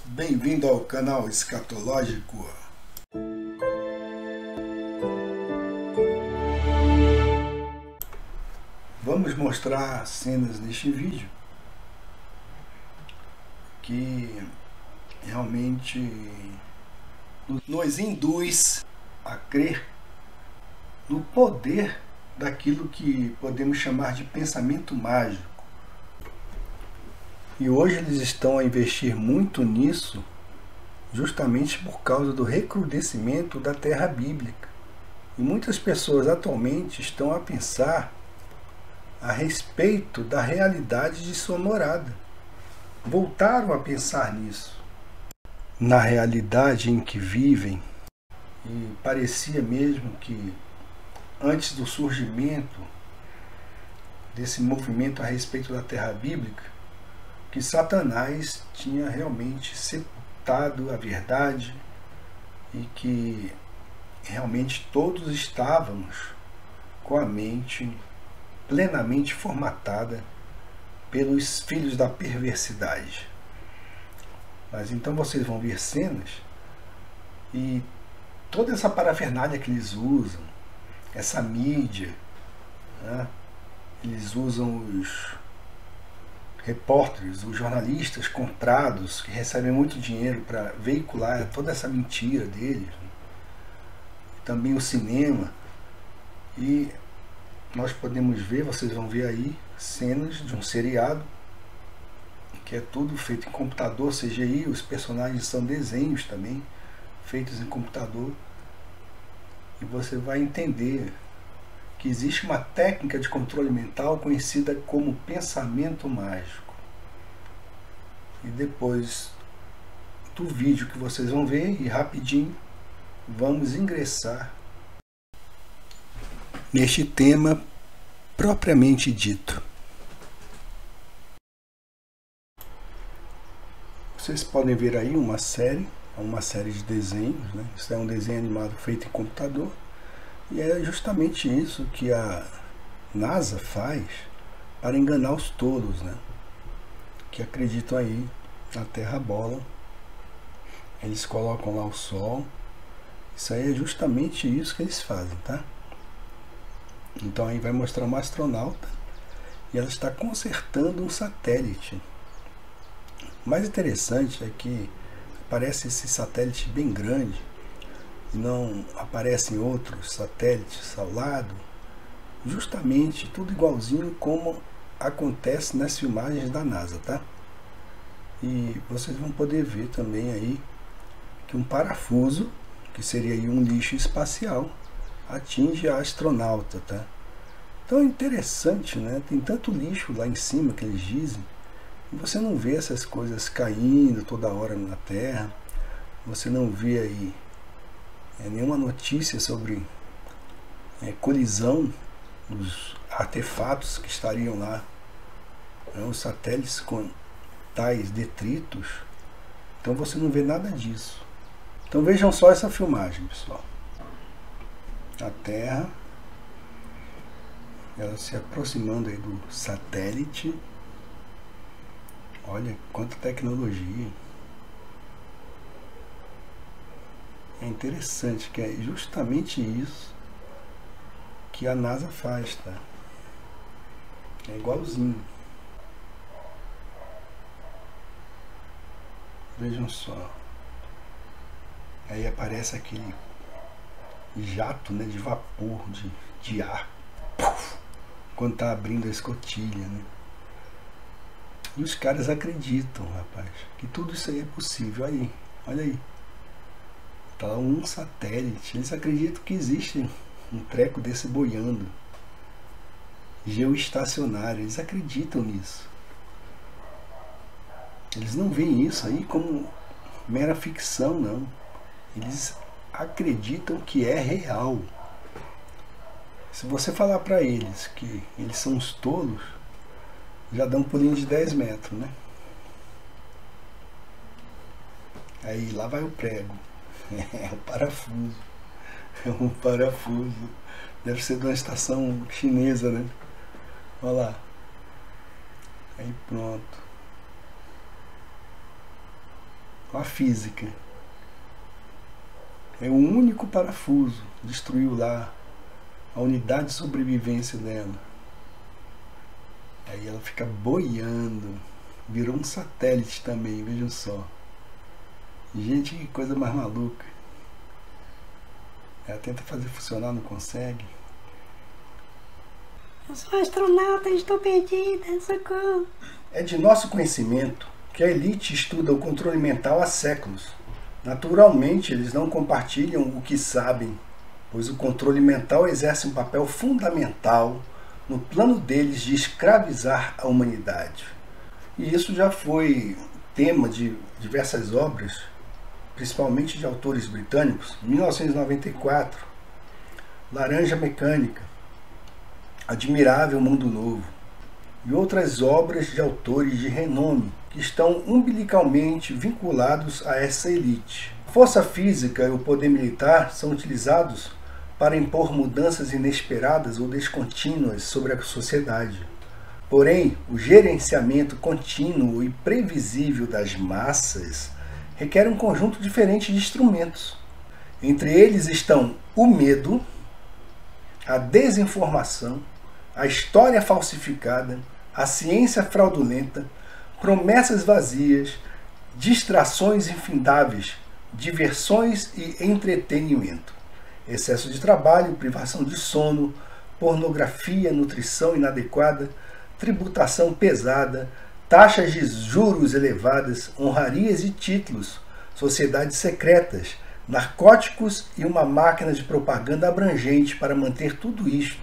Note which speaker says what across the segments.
Speaker 1: Bem-vindo ao canal Escatológico. Vamos mostrar cenas neste vídeo que realmente nos induz a crer no poder daquilo que podemos chamar de pensamento mágico. E hoje eles estão a investir muito nisso, justamente por causa do recrudescimento da terra bíblica. E muitas pessoas atualmente estão a pensar a respeito da realidade de sua morada. Voltaram a pensar nisso, na realidade em que vivem. E parecia mesmo que antes do surgimento desse movimento a respeito da terra bíblica, que Satanás tinha realmente sepultado a verdade e que realmente todos estávamos com a mente plenamente formatada pelos filhos da perversidade. Mas então vocês vão ver cenas e toda essa parafernália que eles usam, essa mídia, né? Eles usam os repórteres, os jornalistas comprados, que recebem muito dinheiro para veicular toda essa mentira deles, né? Também o cinema. E nós podemos ver, vocês vão ver aí, cenas de um seriado, que é tudo feito em computador, CGI, os personagens são desenhos também, feitos em computador. E você vai entender que existe uma técnica de controle mental conhecida como pensamento mágico. E depois do vídeo que vocês vão ver, e rapidinho, vamos ingressar neste tema propriamente dito. Vocês podem ver aí uma série de desenhos, né? Isso é um desenho animado feito em computador. E é justamente isso que a NASA faz para enganar os tolos, né? Que acreditam aí na Terra bola. Eles colocam lá o Sol. Isso aí é justamente isso que eles fazem, tá? Então aí vai mostrar uma astronauta e ela está consertando um satélite. O mais interessante é que parece esse satélite bem grande e não aparecem outros satélites ao lado, justamente tudo igualzinho como acontece nas filmagens da NASA, tá? E vocês vão poder ver também aí que um parafuso, que seria aí um lixo espacial, atinge a astronauta, tá? Então é interessante, né? Tem tanto lixo lá em cima que eles dizem, e você não vê essas coisas caindo toda hora na Terra, você não vê aí nenhuma notícia sobre colisão dos artefatos que estariam lá, né, os satélites com tais detritos. Então você não vê nada disso. Então vejam só essa filmagem, pessoal. A Terra, ela se aproximando aí do satélite. Olha quanta tecnologia. É interessante que é justamente isso que a NASA faz, tá? É igualzinho. Vejam só. Aí aparece aquele jato, né, de vapor, de ar, puff, quando tá abrindo a escotilha, né? E os caras acreditam, rapaz, que tudo isso aí é possível. Aí, olha aí. Tá lá um satélite. Eles acreditam que existe um treco desse boiando, geoestacionário. Eles acreditam nisso. Eles não veem isso aí como mera ficção, não. Eles acreditam que é real. Se você falar para eles que eles são os tolos, já dá um pulinho de 10 metros, né? Aí lá vai o prego. É o parafuso. É um parafuso. Deve ser de uma estação chinesa, né? Olha lá. Aí pronto. a física. É o único parafuso, destruiu lá a unidade de sobrevivência dela. Aí ela fica boiando, virou um satélite também, vejam só. Gente, que coisa mais maluca. Ela tenta fazer funcionar, não consegue.
Speaker 2: Eu sou astronauta, estou perdida, socorro.
Speaker 1: É de nosso conhecimento que a elite estuda o controle mental há séculos. Naturalmente, eles não compartilham o que sabem, pois o controle mental exerce um papel fundamental no plano deles de escravizar a humanidade. E isso já foi tema de diversas obras, principalmente de autores britânicos. Em 1994, Laranja Mecânica, Admirável Mundo Novo, e outras obras de autores de renome que estão umbilicalmente vinculados a essa elite. A força física e o poder militar são utilizados para impor mudanças inesperadas ou descontínuas sobre a sociedade. Porém, o gerenciamento contínuo e previsível das massas requer um conjunto diferente de instrumentos. Entre eles estão o medo, a desinformação, a história falsificada, a ciência fraudulenta, promessas vazias, distrações infindáveis, diversões e entretenimento, excesso de trabalho, privação de sono, pornografia, nutrição inadequada, tributação pesada, taxas de juros elevadas, honrarias e títulos, sociedades secretas, narcóticos e uma máquina de propaganda abrangente para manter tudo isto.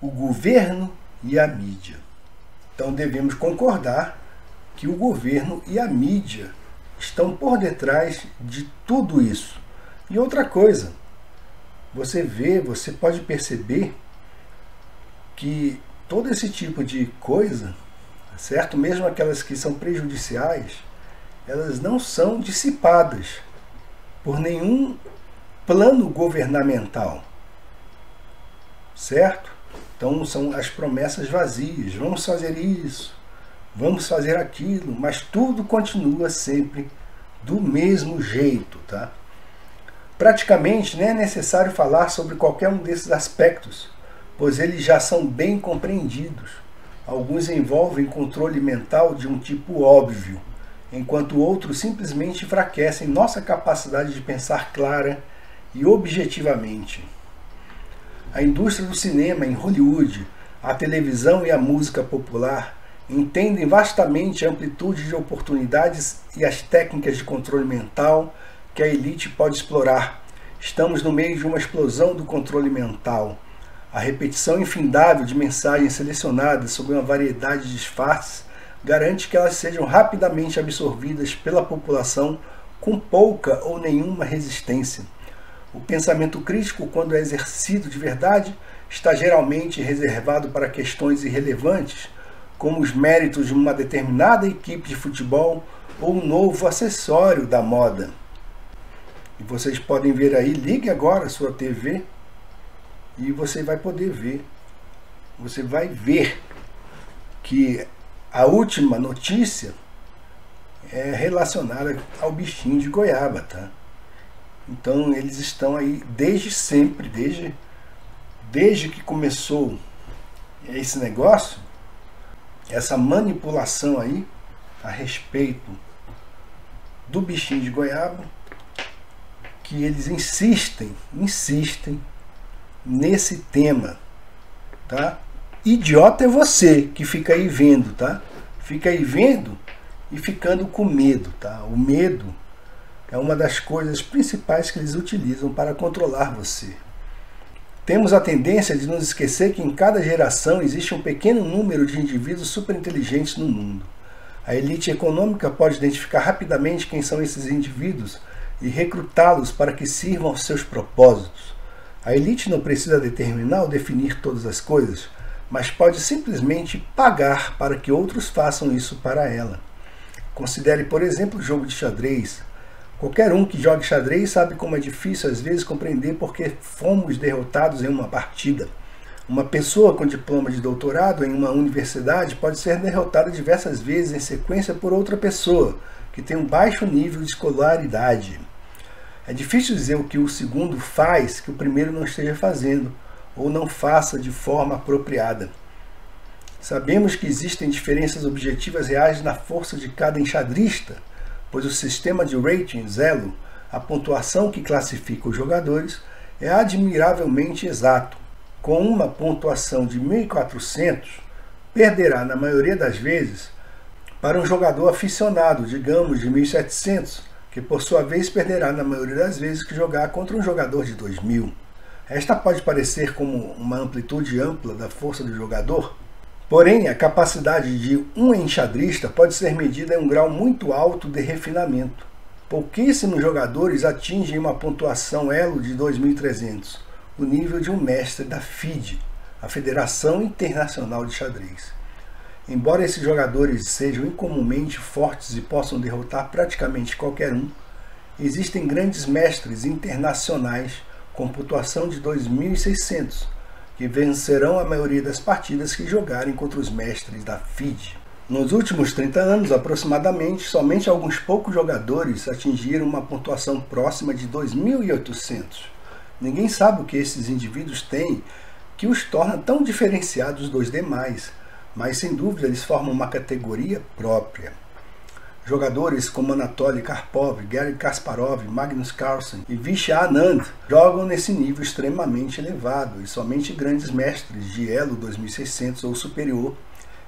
Speaker 1: O governo e a mídia. Então devemos concordar que o governo e a mídia estão por detrás de tudo isso. E outra coisa, você pode perceber que todo esse tipo de coisa, certo? Mesmo aquelas que são prejudiciais, elas não são dissipadas por nenhum plano governamental, certo? Então são as promessas vazias, vamos fazer isso, vamos fazer aquilo, mas tudo continua sempre do mesmo jeito, tá? Praticamente nem é necessário falar sobre qualquer um desses aspectos, pois eles já são bem compreendidos. Alguns envolvem controle mental de um tipo óbvio, enquanto outros simplesmente enfraquecem nossa capacidade de pensar clara e objetivamente. A indústria do cinema em Hollywood, a televisão e a música popular entendem vastamente a amplitude de oportunidades e as técnicas de controle mental que a elite pode explorar. Estamos no meio de uma explosão do controle mental. A repetição infindável de mensagens selecionadas sob uma variedade de disfarces garante que elas sejam rapidamente absorvidas pela população com pouca ou nenhuma resistência. O pensamento crítico, quando é exercido de verdade, está geralmente reservado para questões irrelevantes, como os méritos de uma determinada equipe de futebol ou um novo acessório da moda. E vocês podem ver aí, ligue agora a sua TV e você vai poder ver. Você vai ver que a última notícia é relacionada ao bichinho de goiaba, tá? Então eles estão aí desde sempre, desde que começou esse negócio, essa manipulação aí a respeito do bichinho de goiaba, que eles insistem nesse tema, tá? Idiota é você que fica aí vendo, tá? Fica aí vendo e ficando com medo, tá? O medo é uma das coisas principais que eles utilizam para controlar você. Temos a tendência de nos esquecer que em cada geração existe um pequeno número de indivíduos superinteligentes no mundo. A elite econômica pode identificar rapidamente quem são esses indivíduos e recrutá-los para que sirvam aos seus propósitos. A elite não precisa determinar ou definir todas as coisas, mas pode simplesmente pagar para que outros façam isso para ela. Considere, por exemplo, o jogo de xadrez. Qualquer um que jogue xadrez sabe como é difícil às vezes compreender porque fomos derrotados em uma partida. Uma pessoa com diploma de doutorado em uma universidade pode ser derrotada diversas vezes em sequência por outra pessoa que têm um baixo nível de escolaridade. É difícil dizer o que o segundo faz que o primeiro não esteja fazendo, ou não faça de forma apropriada. Sabemos que existem diferenças objetivas reais na força de cada enxadrista, pois o sistema de rating Elo, a pontuação que classifica os jogadores, é admiravelmente exato. Com uma pontuação de 1.400, perderá na maioria das vezes para um jogador aficionado, digamos de 1.700, que por sua vez perderá na maioria das vezes que jogar contra um jogador de 2.000. Esta pode parecer como uma amplitude ampla da força do jogador, porém a capacidade de um enxadrista pode ser medida em um grau muito alto de refinamento. Pouquíssimos jogadores atingem uma pontuação Elo de 2.300, o nível de um mestre da FIDE, a Federação Internacional de Xadrez. Embora esses jogadores sejam incomumente fortes e possam derrotar praticamente qualquer um, existem grandes mestres internacionais com pontuação de 2.600, que vencerão a maioria das partidas que jogarem contra os mestres da FIDE. Nos últimos 30 anos, aproximadamente, somente alguns poucos jogadores atingiram uma pontuação próxima de 2.800. Ninguém sabe o que esses indivíduos têm que os torna tão diferenciados dos demais, mas sem dúvida eles formam uma categoria própria. Jogadores como Anatoly Karpov, Garry Kasparov, Magnus Carlsen e Vishy Anand jogam nesse nível extremamente elevado, e somente grandes mestres de Elo 2600 ou superior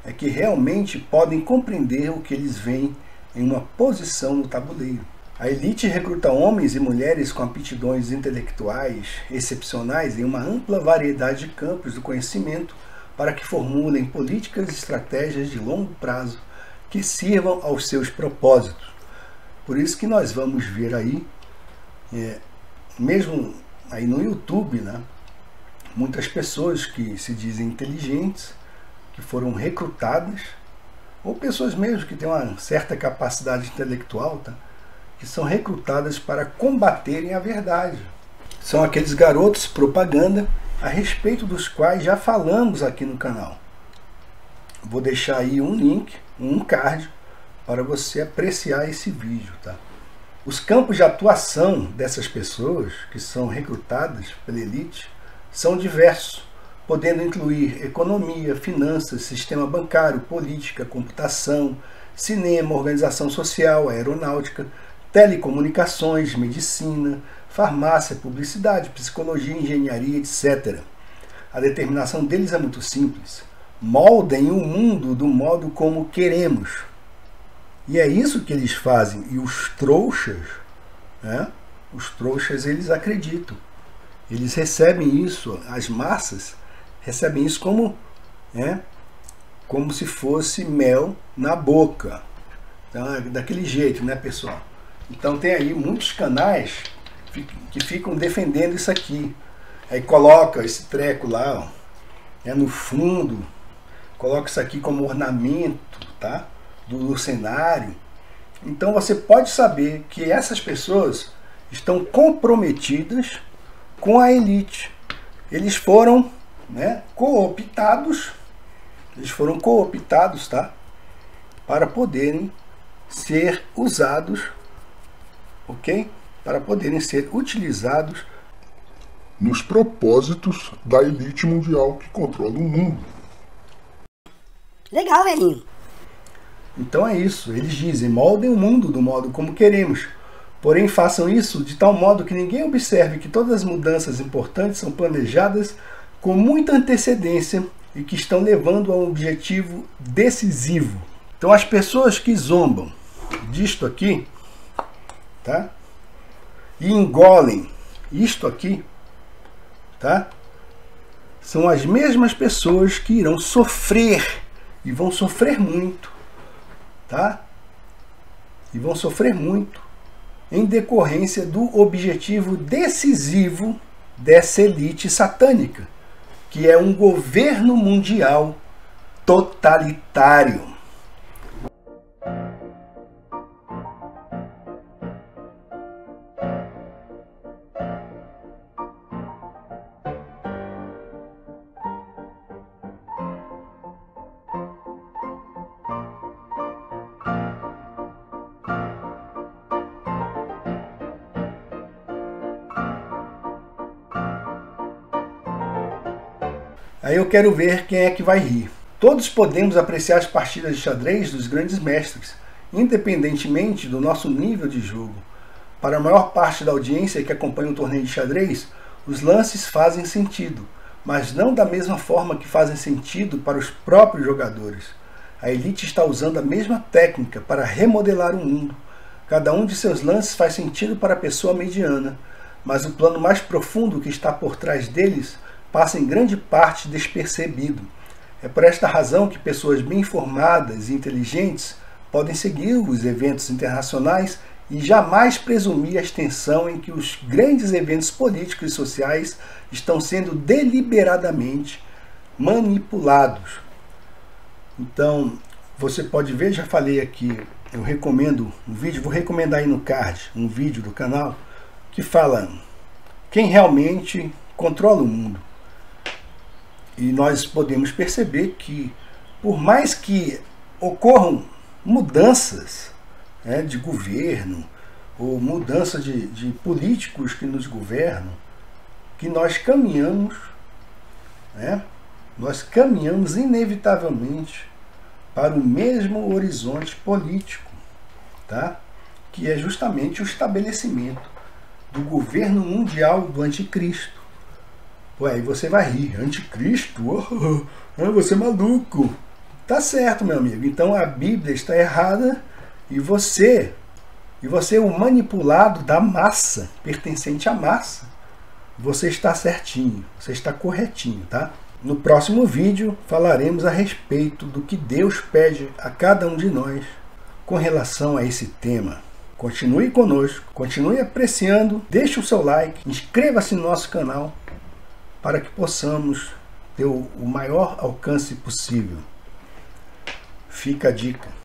Speaker 1: é que realmente podem compreender o que eles veem em uma posição no tabuleiro. A elite recruta homens e mulheres com aptidões intelectuais excepcionais em uma ampla variedade de campos do conhecimento para que formulem políticas e estratégias de longo prazo que sirvam aos seus propósitos. Por isso que nós vamos ver aí, mesmo aí no YouTube, né, muitas pessoas que se dizem inteligentes, que foram recrutadas, ou pessoas mesmo que têm uma certa capacidade intelectual, tá, que são recrutadas para combaterem a verdade. São aqueles garotos propaganda a respeito dos quais já falamos aqui no canal. Vou deixar aí um link, um card, para você apreciar esse vídeo. Tá? Os campos de atuação dessas pessoas que são recrutadas pela elite são diversos, podendo incluir economia, finanças, sistema bancário, política, computação, cinema, organização social, aeronáutica, telecomunicações, medicina, farmácia, publicidade, psicologia, engenharia, etc. A determinação deles é muito simples. Moldem o mundo do modo como queremos. E é isso que eles fazem. E os trouxas, eles acreditam. Eles recebem isso, as massas recebem isso como se fosse mel na boca. Então, daquele jeito, né, pessoal? Então tem aí muitos canais que ficam defendendo isso aqui. Aí coloca esse treco lá, ó, no fundo, coloca isso aqui como ornamento, tá, do cenário. Então você pode saber que essas pessoas estão comprometidas com a elite. Eles foram, cooptados, tá, para poderem ser usados, ok? Para poderem ser utilizados
Speaker 3: nos propósitos da elite mundial que controla o mundo.
Speaker 2: Legal, velhinho.
Speaker 1: Então é isso, eles dizem, moldem o mundo do modo como queremos, porém façam isso de tal modo que ninguém observe que todas as mudanças importantes são planejadas com muita antecedência e que estão levando a um objetivo decisivo. Então as pessoas que zombam disto aqui, tá? E engolem isto aqui, tá? São as mesmas pessoas que irão sofrer, e vão sofrer muito, tá? E vão sofrer muito em decorrência do objetivo decisivo dessa elite satânica, que é um governo mundial totalitário. Aí eu quero ver quem é que vai rir. Todos podemos apreciar as partidas de xadrez dos grandes mestres, independentemente do nosso nível de jogo. Para a maior parte da audiência que acompanha o torneio de xadrez, os lances fazem sentido, mas não da mesma forma que fazem sentido para os próprios jogadores. A elite está usando a mesma técnica para remodelar o mundo. Cada um de seus lances faz sentido para a pessoa mediana, mas o plano mais profundo que está por trás deles passa em grande parte despercebido. É por esta razão que pessoas bem informadas e inteligentes podem seguir os eventos internacionais e jamais presumir a extensão em que os grandes eventos políticos e sociais estão sendo deliberadamente manipulados. Então, você pode ver, já falei aqui, eu recomendo um vídeo, vou recomendar aí no card, um vídeo do canal, que fala quem realmente controla o mundo. E nós podemos perceber que, por mais que ocorram mudanças de governo, ou mudança de políticos que nos governam, que nós caminhamos inevitavelmente para o mesmo horizonte político, tá? Que é justamente o estabelecimento do governo mundial do anticristo. Pô, aí você vai rir, anticristo? Você é maluco. Tá certo, meu amigo. Então a Bíblia está errada e você o manipulado da massa, pertencente à massa, você está certinho, você está corretinho, tá? No próximo vídeo falaremos a respeito do que Deus pede a cada um de nós com relação a esse tema. Continue conosco, continue apreciando, deixe o seu like, inscreva-se no nosso canal para que possamos ter o maior alcance possível. Fica a dica.